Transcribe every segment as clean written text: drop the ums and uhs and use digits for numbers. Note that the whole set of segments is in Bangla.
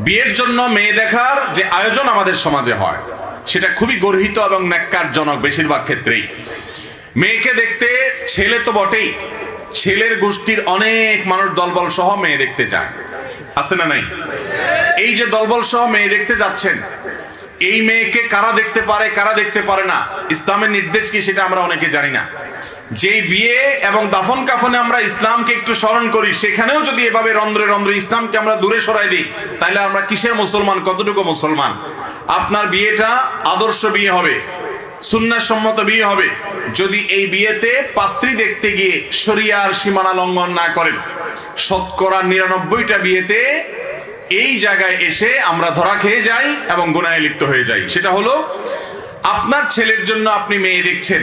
বিয়ের জন্য মেয়ে দেখার যে আয়োজন আমাদের সমাজে হয় সেটা খুবই গর্হিত এবং ন্যাক্কারজনক। বেশিরভাগ ক্ষেত্রেই মেয়েকে দেখতে ছেলে তো বটেই, ছেলের গোষ্ঠীর অনেক মানুষ দলবল সহ মেয়ে দেখতে যায়, আছে না নাই? এই যে দলবল সহ মেয়ে দেখতে যাচ্ছেন, এই মেয়েকে কারা দেখতে পারে কারা দেখতে পারে না, ইসলামের নির্দেশ কি সেটা আমরা অনেকে জানি না। যেই বিয়ে এবং দাফন কাফনে আমরা ইসলামকে একটু স্মরণ করি, সেখানেও যদি এভাবে রন্ধ্রে রন্ধ্রে ইসলামকে আমরা দূরে সরাই দিই, তাহলে আমরা কিসের মুসলমান, কতটুকু মুসলমান? আপনার বিয়েটা আদর্শ বিয়ে হবে, সুন্নাহসম্মত বিয়ে হবে যদি এই বিয়েতে পাত্রী দেখতে গিয়ে শরিয়ার সীমানা লঙ্ঘন না করেন। শতকরা 99টা বিয়েতে এই জায়গায় এসে আমরা ধরা খেয়ে যাই এবং গুনাহে লিপ্ত হয়ে যাই। সেটা হলো, আপনার ছেলের জন্য আপনি মেয়ে দেখছেন,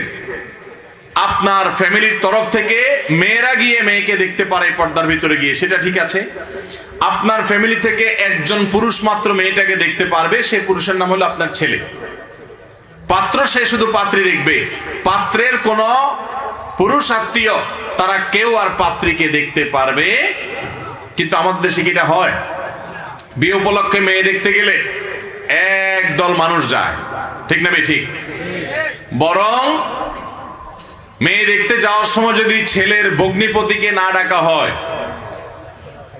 আপনার ফ্যামিলির তরফ থেকে মেয়েরা গিয়ে মেয়েকে দেখতে পারে পর্দার ভিতরে গিয়ে, সেটা ঠিক আছে। আপনার ফ্যামিলি থেকে একজন পুরুষ মাত্র মেয়েটাকে দেখতে পারবে, সেই পুরুষের নাম হলো আপনার ছেলে। পাত্র সে শুধু পাত্রী দেখবে, পাত্রের কোন পুরুষ আত্মীয় তারা কেউ আর পাত্রীকে দেখতে পারবে। কিন্তু আমাদের দেশে কিটা হয়, বিয়ে উপলক্ষে মেয়ে দেখতে গেলে একদল মানুষ যায়, ঠিক না বে ঠিক? বরং মেয়ে দেখতে যাওয়ার সময় যদি ছেলের ভগ্নিপতিকে না ডাকা হয়,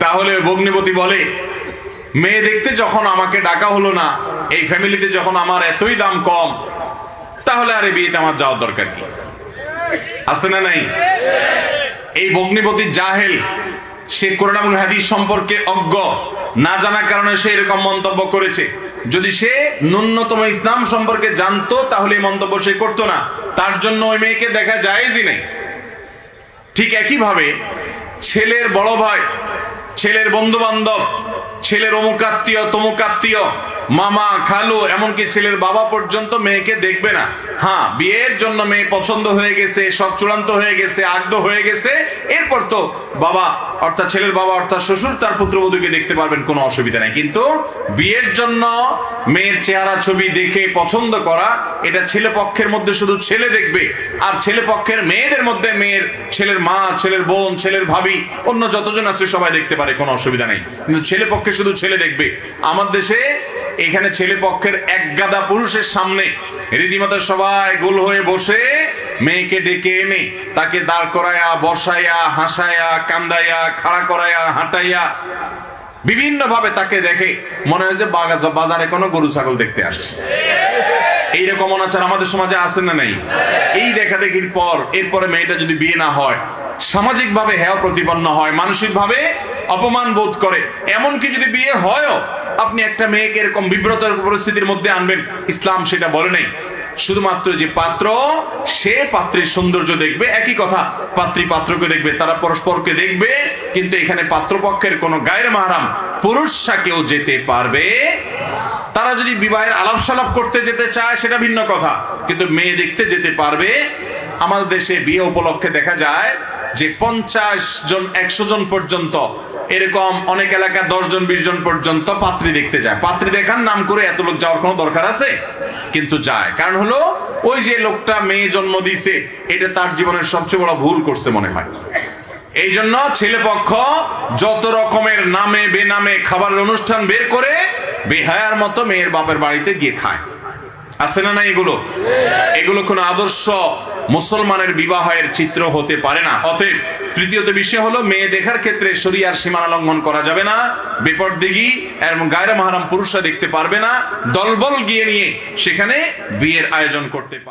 তাহলে ভগ্নিপতি বলে, মেয়ে দেখতে যখন আমাকে ডাকা হলো না, এই ফ্যামিলিতে যখন আমার এতই দাম কম, তাহলে আর এই বিয়েতে আমার যাওয়ার দরকার কি? আছে না নাই? এই ভগ্নিপতি জাহেল, সে কোরআন এবং হাদিস সম্পর্কে অজ্ঞ, না জানার কারণে সে এরকম মন্তব্য করেছে। যদি সে ন্যূনতম ইসলাম সম্পর্কে জানতো, তাহলে এই মন্তব্য সে করতো না। তার জন্য ওই মেয়েকে দেখা জায়েজই নেই। ঠিক একইভাবে ছেলের বড় ভাই, ছেলের বন্ধু বান্ধব, ছেলের অমুক আত্মীয় তমুক আত্মীয়, মামা খালু, এমনকি ছেলের বাবা পর্যন্ত মেয়েকে দেখবে না। হ্যাঁ, বিয়ের জন্য মেয়ে পছন্দ হয়ে গেছে, সব চূড়ান্ত হয়ে গেছে, আগ্রহ হয়ে গেছে, এরপর তো বাবা অর্থাৎ ছেলের বাবা অর্থাৎ শ্বশুর তার পুত্রবধূকে দেখতে পারবেন, কোনো অসুবিধা নাই। কিন্তু বিয়ের জন্য মেয়ের চেহারা ছবি দেখে পছন্দ করা, এটা ছেলে পক্ষের মধ্যে শুধু ছেলে দেখবে, আর ছেলে পক্ষের মেয়েদের মধ্যে মেয়ের ছেলের মা, ছেলের বোন, ছেলের ভাবি, অন্য যতজন আছে সবাই দেখতে পারে, কোনো অসুবিধা নেই। কিন্তু ছেলে পক্ষে শুধু ছেলে দেখবে। আমার দেশে এখানে ছেলে পক্ষের এক গাদা পুরুষের সামনে রীতিমতো সবাই গোল হয়ে বসে মেয়েকে ডেকে এনে তাকে দাঁড় করায়া, বসায়া, হাসায়া, কান্দাইয়া, খাড়া করায়া, হাঁটাইয়া বিভিন্ন ভাবে তাকে দেখে মনে হয় যে বাজারে কোনো গরু ছাগল দেখতে আসছে। এইরকম অনাচার আমাদের সমাজে আছে না নাই? এই দেখা দেখির পর এরপরে মেয়েটা যদি বিয়ে না হয়, সামাজিক ভাবে হেয় প্রতিপন্ন হয়, মানসিক ভাবে অপমান বোধ করে, এমনকি যদি বিয়ে হয়ও, আপনি একটা মেয়েকে এরকম বিব্রত পরিস্থিতির মধ্যে আনবেন, ইসলাম সেটা বলে নাই। শুধুমাত্র যে পাত্র, সে পাত্রীর সৌন্দর্য দেখবে, একই কথা পাত্রী পাত্রকে দেখবে, তারা পরস্পরকে দেখবে। কিন্তু এখানে পাত্রপক্ষের কোনো গায়ের মাহরাম পুরুষরা কেউ যেতে পারবে। তারা যদি বিবাহের আলাপ সালাপ করতে যেতে চায় সেটা ভিন্ন কথা, কিন্তু মেয়ে দেখতে যেতে পারবে। আমাদের দেশে বিয়ে উপলক্ষে দেখা যায় যে 50 জন 100 জন পর্যন্ত, এরকম অনেক এলাকা 10 জন 20 জন পর্যন্ত পাত্রী দেখতে যায়। পাত্রী দেখার নাম করে এত লোক যাওয়ার কোনো দরকার আছে? কিন্তু যায়। কারণ হলো, ওই যে লোকটা মেয়ে জন্ম দিয়েছে, এটা তার জীবনের সবচেয়ে বড় ভুল করছে মনে হয়। এই জন্য ছেলে পক্ষ যত রকমের নামে বেনামে খাবারের অনুষ্ঠান বের করে বেহায়ার মতো মেয়ের বাপের বাড়িতে গিয়ে খায়। আছে না না? এগুলো কোন আদর্শ মুসলমানের বিবাহের চিত্র হতে পারে না। অতএব তৃতীয়ত বিষয় হলো, মেয়ে দেখার ক্ষেত্রে শরিয়ার সীমানা লঙ্ঘন করা যাবে না। বেপরদিগি এবং গায়রে মাহরাম পুরুষরা দেখতে পারবে না। দলবল গিয়ে নিয়ে সেখানে বিয়ের আয়োজন করতে পারবে।